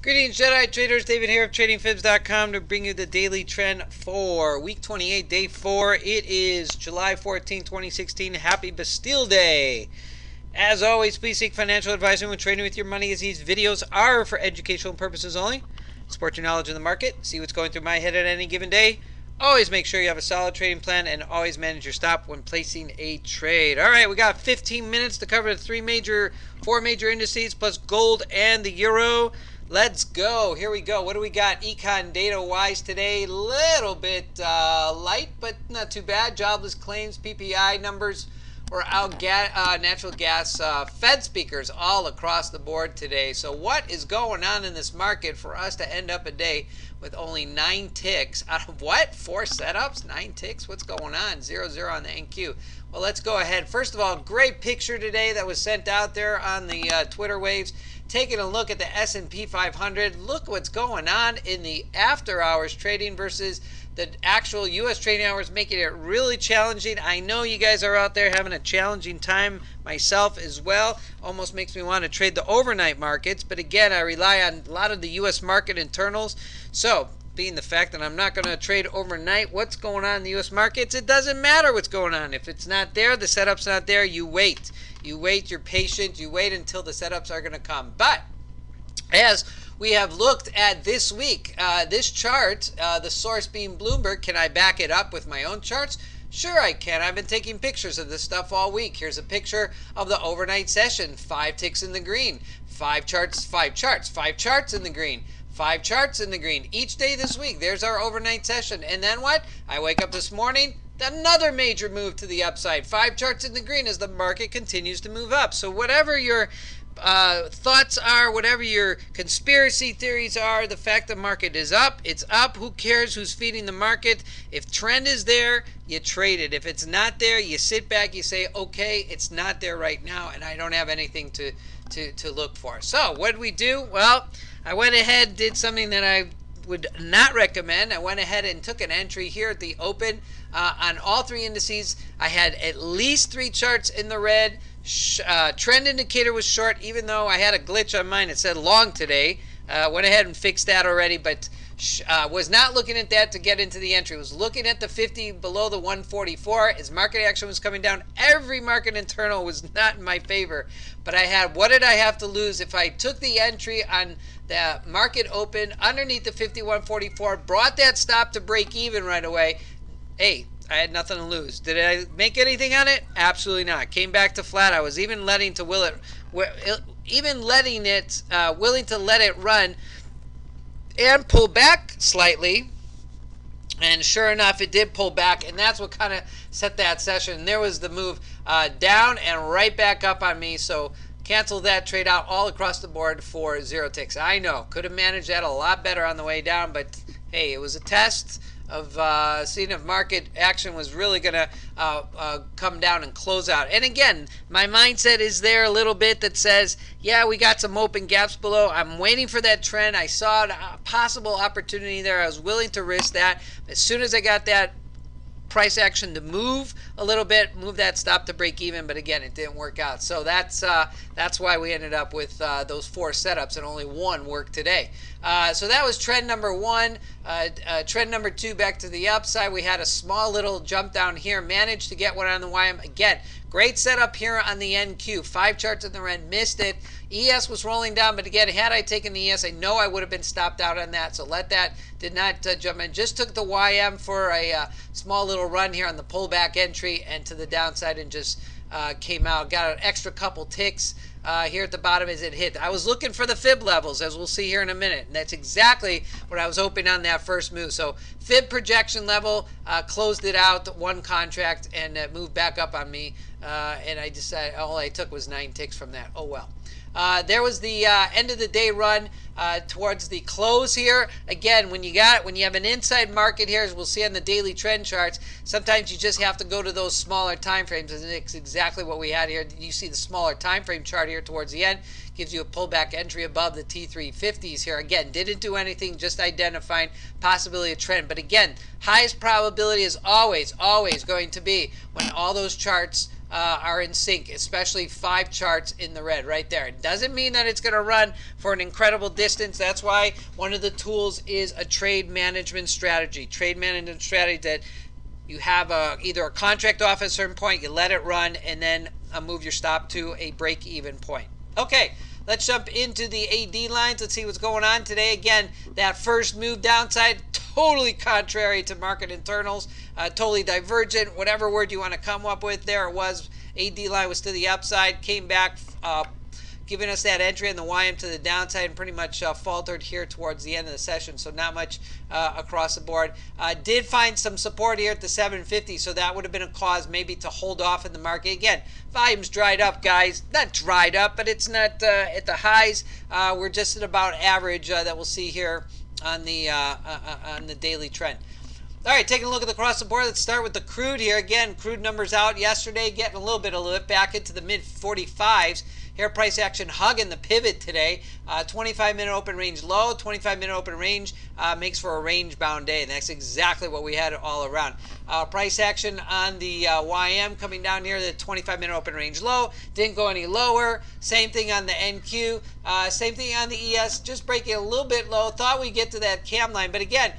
Greetings, Jedi traders. David here of TradingFibs.com to bring you the daily trend for week 28, day 4. It is July 14, 2016. Happy Bastille Day. As always, please seek financial advice when trading with your money, as these videos are for educational purposes only. Support your knowledge in the market. See what's going through my head at any given day. Always make sure you have a solid trading plan and always manage your stop when placing a trade. All right, we got 15 minutes to cover the four major indices plus gold and the euro. Let's go. Here we go. What do we got econ data wise today? Little bit light, but not too bad. Jobless claims, PPI numbers were out. Natural gas Fed speakers all across the board today. So what is going on in this market for us to end up a day with only 9 ticks out of what? 4 setups? 9 ticks? What's going on? 0-0 on the NQ. Well, let's go ahead. First of all, great picture today that was sent out there on the Twitter waves. Taking a look at the S&P 500. Look what's going on in the after hours trading versus the actual U.S. trading hours, making it really challenging. I know you guys are out there having a challenging time, myself as well. Almost makes me want to trade the overnight markets, but again, I rely on a lot of the U.S. market internals. So, being the fact that I'm not going to trade overnight, what's going on in the U.S. markets? It doesn't matter what's going on. If it's not there, the setup's not there, you wait. You wait, you're patient, you wait until the setups are going to come. But as we have looked at this week, this chart, the source being Bloomberg, can I back it up with my own charts? Sure I can. I've been taking pictures of this stuff all week. Here's a picture of the overnight session. 5 ticks in the green. 5 charts, 5 charts, 5 charts in the green. 5 charts in the green each day this week. There's our overnight session. And then what? I wake up this morning, another major move to the upside. 5 charts in the green as the market continues to move up. So whatever your thoughts are, whatever your conspiracy theories are, the fact the market is up, it's up. Who cares who's feeding the market? If trend is there, you trade it. If it's not there, you sit back, you say, okay, it's not there right now, and I don't have anything to look for. So what did we do? Well, I went ahead, did something that I would not recommend. I went ahead and took an entry here at the open on all 3 indices. I had at least 3 charts in the red. Trend indicator was short, even though I had a glitch on mine. It said long today. Went ahead and fixed that already, but was not looking at that to get into the entry. Was looking at the 50 below the 144 as market action was coming down. Every market internal was not in my favor, but I had, what did I have to lose if I took the entry on the market open underneath the 5144, brought that stop to break even right away? Hey, I had nothing to lose. Did I make anything on it? Absolutely not. Came back to flat. I was even willing to let it run and pull back slightly. And sure enough, it did pull back, and that's what kind of set that session. And there was the move down and right back up on me. So cancel that trade out all across the board for 0 ticks. I know, could have managed that a lot better on the way down, but hey, it was a test of seeing if market action was really going to come down and close out. And again, my mindset is there a little bit that says, yeah, we got some open gaps below. I'm waiting for that trend. I saw a possible opportunity there. I was willing to risk that. As soon as I got that price action to move a little bit, move that stop to break even, but again, it didn't work out. So that's why we ended up with those 4 setups and only 1 worked today. So that was trend number 1. Trend number 2, back to the upside. We had a small little jump down here, managed to get one on the YM. Again, great setup here on the NQ. 5 charts in the red, missed it. ES was rolling down, but again, had I taken the ES, I know I would have been stopped out on that. So did not jump in. Just took the YM for a small little run here on the pullback entry and to the downside, and just came out. Got an extra couple ticks here at the bottom as it hit. I was looking for the fib levels, as we'll see here in a minute, and that's exactly what I was hoping on that first move. So fib projection level, closed it out, 1 contract, and moved back up on me, and I decided all I took was 9 ticks from that. Oh well. There was the end of the day run towards the close here. Again, when you have an inside market here, as we'll see on the daily trend charts, sometimes you just have to go to those smaller time frames, and it's exactly what we had here. You see the smaller time frame chart here towards the end. Gives you a pullback entry above the T350s here. Again, didn't do anything, just identifying possibility of trend. But again, highest probability is always going to be when all those charts are in sync, especially 5 charts in the red right there. It doesn't mean that it's going to run for an incredible distance. That's why one of the tools is a trade management strategy. Trade management strategy that you have either a contract off at a certain point, you let it run, and then move your stop to a break-even point. Okay, let's jump into the AD lines. Let's see what's going on today. Again, that first move downside, totally contrary to market internals, totally divergent, whatever word you want to come up with. There it was. AD line was to the upside, came back, giving us that entry in the YM to the downside, and pretty much faltered here towards the end of the session. So not much across the board. Did find some support here at the 750, so that would have been a cause maybe to hold off in the market. Again, volume's dried up, guys. Not dried up, but it's not at the highs. We're just at about average that we'll see here on the daily trend. All right, taking a look at the across the board. Let's start with the crude here. Again, crude numbers out yesterday, getting a little bit of lift back into the mid 45s. Here, price action hugging the pivot today. 25-minute open range low, 25-minute open range makes for a range-bound day, and that's exactly what we had all around. Price action on the YM coming down here, the 25-minute open range low, didn't go any lower. Same thing on the NQ, same thing on the ES, just breaking a little bit low. Thought we'd get to that cam line, but again,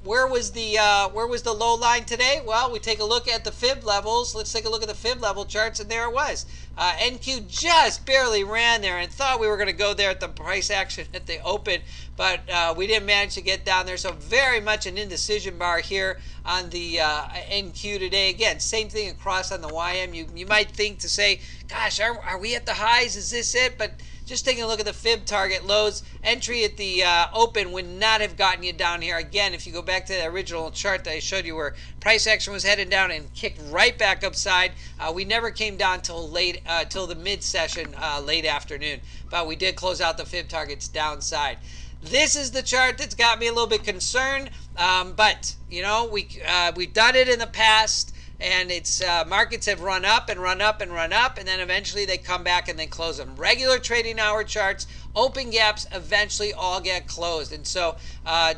where was the low line today? Well, we take a look at the fib levels. Let's take a look at the fib level charts, and there it was. NQ just barely ran there and thought we were going to go there at the price action at the open, but we didn't manage to get down there. So very much an indecision bar here on the NQ today. Again, same thing across on the YM. You might think to say, gosh, are we at the highs? Is this it? But just taking a look at the fib target lows, entry at the open would not have gotten you down here. Again, if you go back to the original chart that I showed you where price action was headed down and kicked right back upside, we never came down till late, till the mid-session, late afternoon. But we did close out the fib targets downside. This is the chart that's got me a little bit concerned, but you know, we've done it in the past. And it's markets have run up and run up and run up, and then eventually they come back and they close them. Regular trading hour charts, open gaps eventually all get closed. And so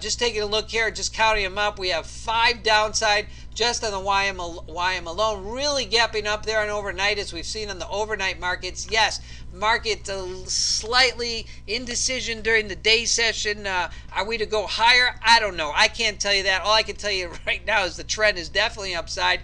just taking a look here, just counting them up, we have 5 downside just on the YM alone, really gapping up there on overnight as we've seen on the overnight markets. Yes, market slightly indecision during the day session. Are we to go higher? I don't know. I can't tell you that. All I can tell you right now is the trend is definitely upside.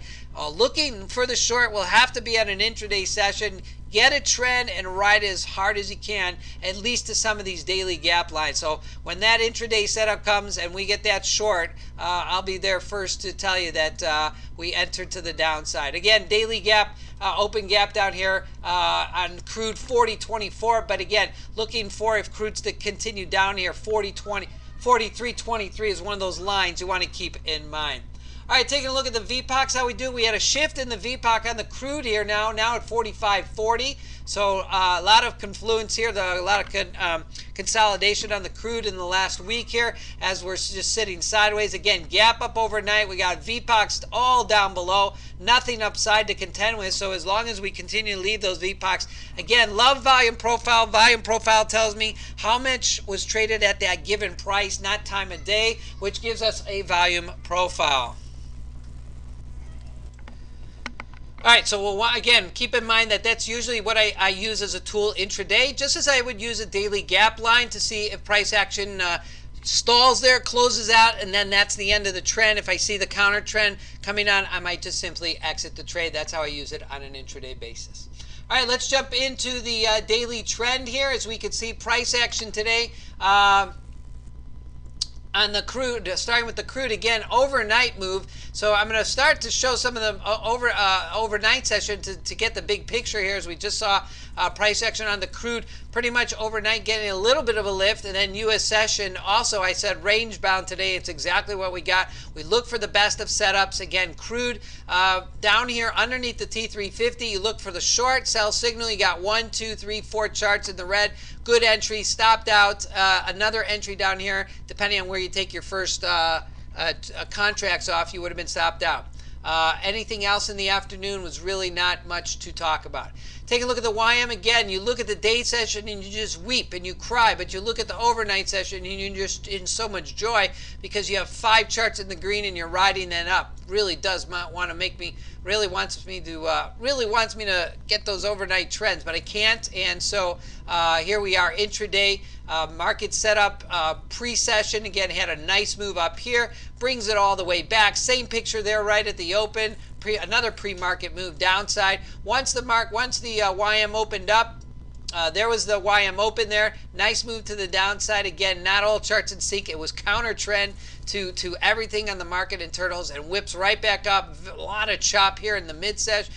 Looking for the short will have to be at an intraday session. Get a trend and ride it as hard as you can, at least to some of these daily gap lines. So when that intraday setup comes and we get that short, I'll be there first to tell you that we entered to the downside. Again, daily gap, open gap down here on crude 40.24. But again, looking for if crude's to continue down here, 40.20, 43.23 is one of those lines you want to keep in mind. All right, taking a look at the VPOCs, how we do. We had a shift in the VPOC on the crude here now at 45.40. So a lot of confluence here, a lot of consolidation on the crude in the last week here as we're just sitting sideways. Again, gap up overnight. We got VPOCs all down below. Nothing upside to contend with. So as long as we continue to leave those VPOCs, again, love volume profile. Volume profile tells me how much was traded at that given price, not time of day, which gives us a volume profile. All right, so we'll, again, keep in mind that that's usually what I use as a tool intraday, just as I would use a daily gap line to see if price action stalls there, closes out, and then that's the end of the trend. If I see the counter trend coming on, I might just simply exit the trade. That's how I use it on an intraday basis. All right, let's jump into the daily trend here. As we can see, price action today on the crude, starting with the crude again, overnight move. So I'm going to start to show some of the overnight session to get the big picture here, as we just saw price action on the crude pretty much overnight getting a little bit of a lift, and then U.S. session also, I said range bound today. It's exactly what we got. We look for the best of setups. Again, crude down here underneath the T350. You look for the short sell signal. You got 1, 2, 3, 4 charts in the red. Good entry, stopped out. Another entry down here, depending on where you take your first contracts off, you would have been stopped out. Anything else in the afternoon was really not much to talk about. Take a look at the YM again. You look at the day session and you just weep and you cry, but you look at the overnight session and you're just in so much joy because you have 5 charts in the green and you're riding that up. Really does want to make me, really wants me to get those overnight trends, but I can't. And so here we are, intraday market setup, pre-session. Again, had a nice move up here, brings it all the way back. Same picture there right at the open. Another pre-market move downside. Once the YM opened up, there was the YM open there. Nice move to the downside. Again, not all charts in sync. It was counter trend to everything on the market in turtles and whips right back up. A lot of chop here in the mid-session,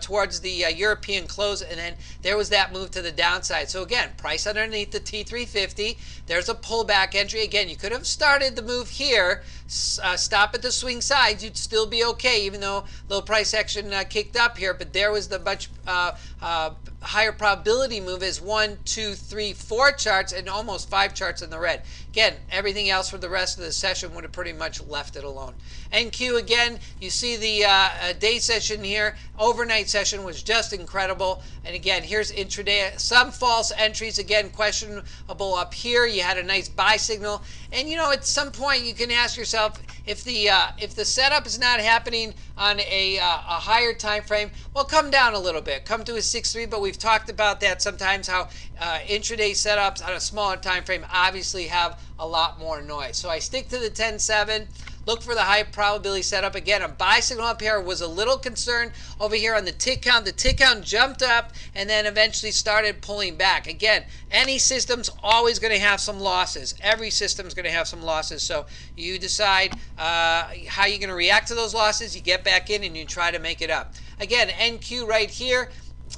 towards the European close, and then there was that move to the downside. So again, price underneath the T350. There's a pullback entry. Again, you could have started the move here, stop at the swing sides. You'd still be okay, even though low price action kicked up here, but there was the much higher probability move is 1, 2, 3, 4 charts and almost 5 charts in the red. Again, everything else for the rest of the session would have pretty much left it alone. NQ again, you see the day session here. Overnight session was just incredible. And again, here's intraday. Some false entries, again, questionable up here. You had a nice buy signal. And you know, at some point you can ask yourself, if the setup is not happening on a higher time frame, well, come down a little bit, come to a 6-3. But we've talked about that sometimes, how intraday setups on a smaller time frame obviously have a lot more noise. So I stick to the 10-7. Look for the high probability setup. Again, a buy signal up here. Was a little concerned over here on the tick count. The tick count jumped up and then eventually started pulling back. Again, any system's always going to have some losses. Every system's going to have some losses. So you decide how you're going to react to those losses. You get back in and you try to make it up. Again, NQ right here.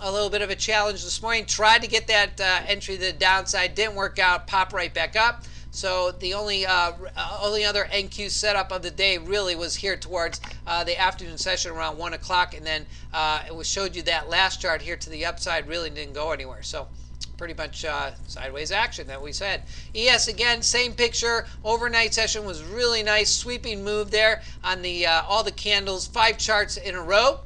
A little bit of a challenge this morning. Tried to get that entry to the downside. Didn't work out. Pop right back up. So the only other NQ setup of the day really was here towards the afternoon session around 1 o'clock, and then it showed you that last chart here to the upside really didn't go anywhere. So pretty much sideways action that we said. ES again, same picture. Overnight session was really nice, sweeping move there on the all the candles, 5 charts in a row.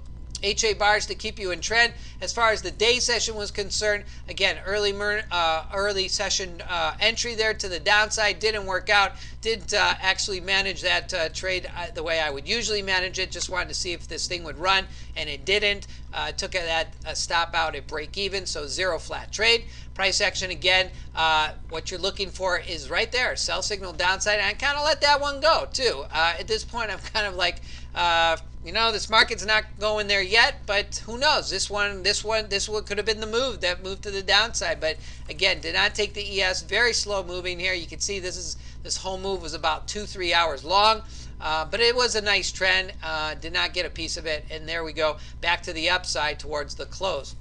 HA bars to keep you in trend. As far as the day session was concerned, again, early session entry there to the downside didn't work out. Didn't actually manage that trade the way I would usually manage it. Just wanted to see if this thing would run, and it didn't. Took that stop out at break even, so 0 flat trade. Price action again, what you're looking for is right there, sell signal downside, and I kind of let that one go too. At this point, I'm kind of like, you know, this market's not going there yet, but who knows? This one could have been the move that moved to the downside. But again, did not take the ES. Very slow moving here. You can see this whole move was about 2-3 hours long. But it was a nice trend. Did not get a piece of it, and there we go, back to the upside towards the close.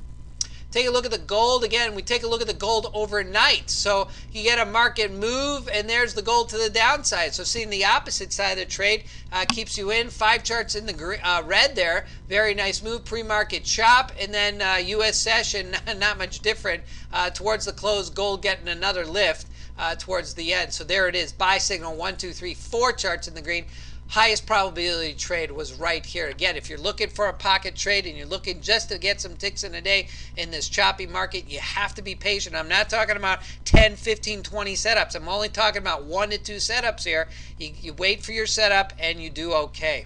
Take a look at the gold again. We take a look at the gold overnight. So you get a market move, and there's the gold to the downside. So seeing the opposite side of the trade keeps you in. 5 charts in the red there. Very nice move. Pre-market chop, and then U.S. session, not much different. Towards the close, gold getting another lift towards the end. So there it is. Buy signal, 1, 2, 3, 4 charts in the green. Highest probability trade was right here. Again, if you're looking for a pocket trade and you're looking just to get some ticks in a day in this choppy market, you have to be patient. I'm not talking about 10, 15, 20 setups. I'm only talking about 1 to 2 setups here. You wait for your setup and you do okay.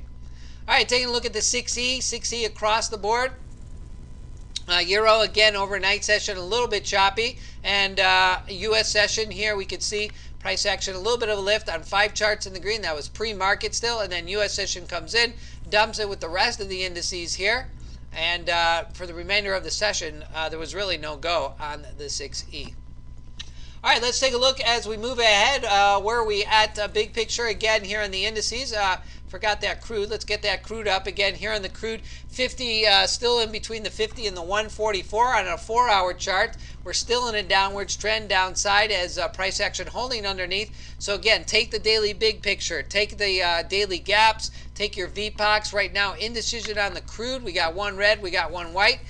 All right, taking a look at the 6E across the board. Euro again, overnight session a little bit choppy, and U.S. session here we could see price action, a little bit of a lift on 5 charts in the green. That was pre-market still, and then U.S. session comes in, dumps it with the rest of the indices here, and for the remainder of the session, there was really no go on the 6E. All right, let's take a look as we move ahead. Where are we at? Big picture again here in the indices. Forgot that crude. Let's get that crude up again here on the crude. 50 still in between the 50 and the 144 on a 4-hour chart. We're still in a downwards trend downside as price action holding underneath. So again, take the daily big picture. Take the daily gaps. Take your VPOCs. Right now, indecision on the crude. We got one red. We got one white.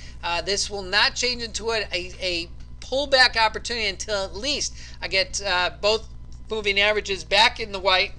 This will not change into a pullback opportunity until at least I get both moving averages back in the white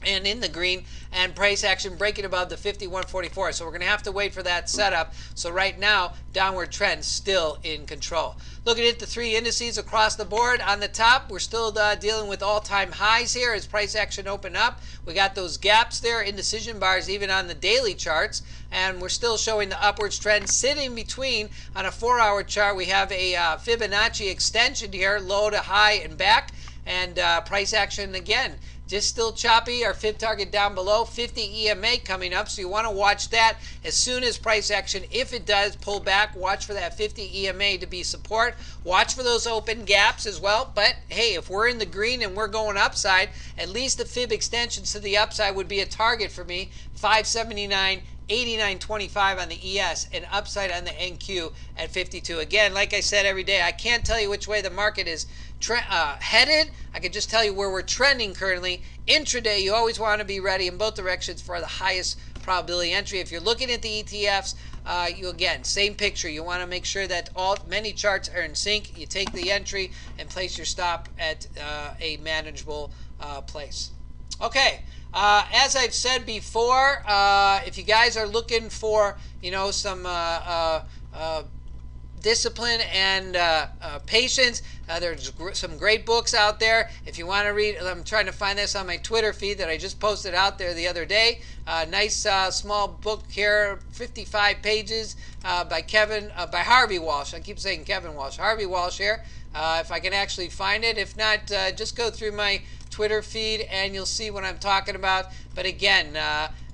and in the green, and price action breaking above the 51.44. So we're going to have to wait for that setup. So right now, downward trend still in control. Looking at the three indices across the board, on the top, we're still dealing with all-time highs here as price action open up. We got those gaps there, indecision bars, even on the daily charts, and we're still showing the upwards trend sitting between. On a 4-hour chart, we have a Fibonacci extension here, low to high and back, and price action again just still choppy. Our fib target down below, 50 EMA coming up, so you want to watch that as soon as price action, if it does pull back, watch for that 50 EMA to be support. Watch for those open gaps as well, but hey, if we're in the green and we're going upside, at least the fib extensions to the upside would be a target for me. 579, 89.25 on the ES, and upside on the NQ at 52. Again, like I said every day, I can't tell you which way the market is headed. I can just tell you where we're trending currently. Intraday, you always want to be ready in both directions for the highest probability entry. If you're looking at the ETFs, you again, same picture. You want to make sure that many charts are in sync. You take the entry and place your stop at a manageable place. Okay. As I've said before, if you guys are looking for, some discipline and patience, there's some great books out there. If you want to read, I'm trying to find this on my Twitter feed that I just posted out there the other day. Nice small book here, 55 pages by Harvey Walsh. I keep saying Kevin Walsh. Harvey Walsh here. If I can actually find it. If not, just go through my Twitter feed and you'll see what I'm talking about. But again,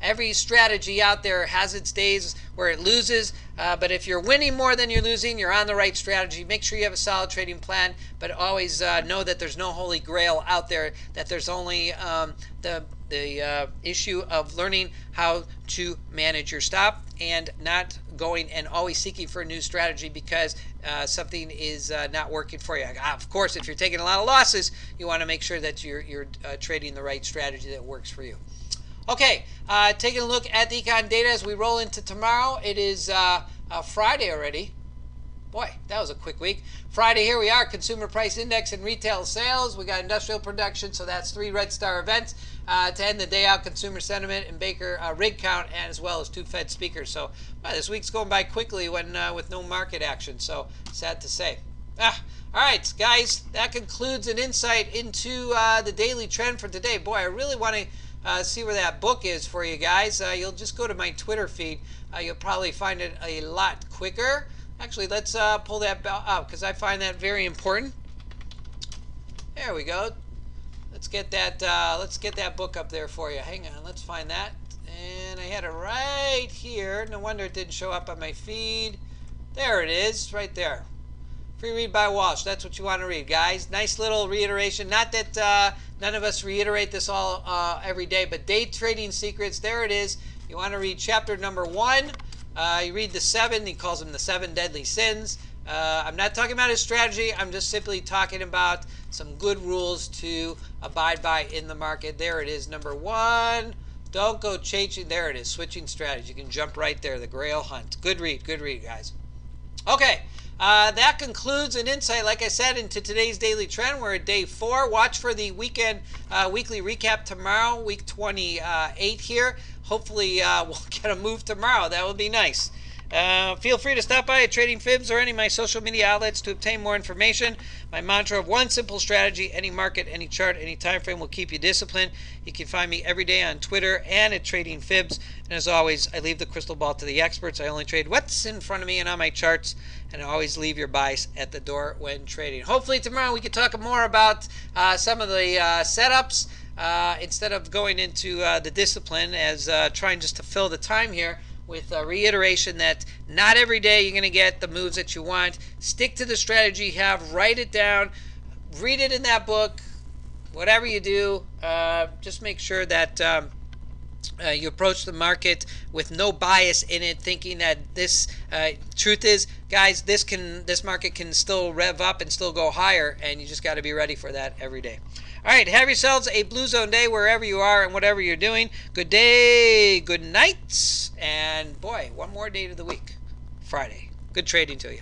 every strategy out there has its days where it loses, but if you're winning more than you're losing, you're on the right strategy. Make sure you have a solid trading plan, but always know that there's no holy grail out there, that there's only the issue of learning how to manage your stop and not going and always seeking for a new strategy because something is not working for you. Of course, if you're taking a lot of losses, you want to make sure that you're trading the right strategy that works for you. Okay, taking a look at the econ data as we roll into tomorrow. It is Friday already. Boy, that was a quick week. Friday, here we are, consumer price index and retail sales. We got industrial production, so that's 3 red star events. To end the day out, consumer sentiment and Baker rig count, and as well as 2 Fed speakers. So this week's going by quickly when with no market action, so sad to say. All right, guys, that concludes an insight into the daily trend for today. Boy, I really want to see where that book is for you guys. You'll just go to my Twitter feed. You'll probably find it a lot quicker. Actually, let's pull that out because I find that very important. There we go. Let's get that book up there for you. Hang on, let's find that. And I had it right here. No wonder it didn't show up on my feed. There it is, right there. Free read by Walsh. That's what you want to read, guys. Nice little reiteration. Not that none of us reiterate this all every day, but Day Trading Secrets, there it is. You want to read chapter number 1. You read the 7. He calls them the 7 deadly sins. I'm not talking about his strategy. I'm just simply talking about some good rules to abide by in the market. There it is, number 1. Don't go chasing. There it is, switching strategy. You can jump right there, the Grail Hunt. Good read, guys. Okay. That concludes an insight, like I said, into today's daily trend. We're at day 4. Watch for the weekend weekly recap tomorrow, week 28 here. Hopefully we'll get a move tomorrow. That would be nice. Feel free to stop by at Trading Fibs or any of my social media outlets to obtain more information. My mantra of one simple strategy: any market, any chart, any time frame will keep you disciplined. You can find me every day on Twitter and at Trading Fibs. And as always, I leave the crystal ball to the experts. I only trade what's in front of me and on my charts, and I always leave your bias at the door when trading. Hopefully tomorrow we can talk more about some of the setups instead of going into the discipline, as trying just to fill the time here with a reiteration that not every day you're going to get the moves that you want. Stick to the strategy you have. Write it down. Read it in that book. Whatever you do, just make sure that you approach the market with no bias in it, thinking that this truth is, guys, this market can still rev up and still go higher, and you just got to be ready for that every day. All right, have yourselves a Blue Zone day wherever you are and whatever you're doing. Good day, good night, and boy, one more day to the week, Friday. Good trading to you.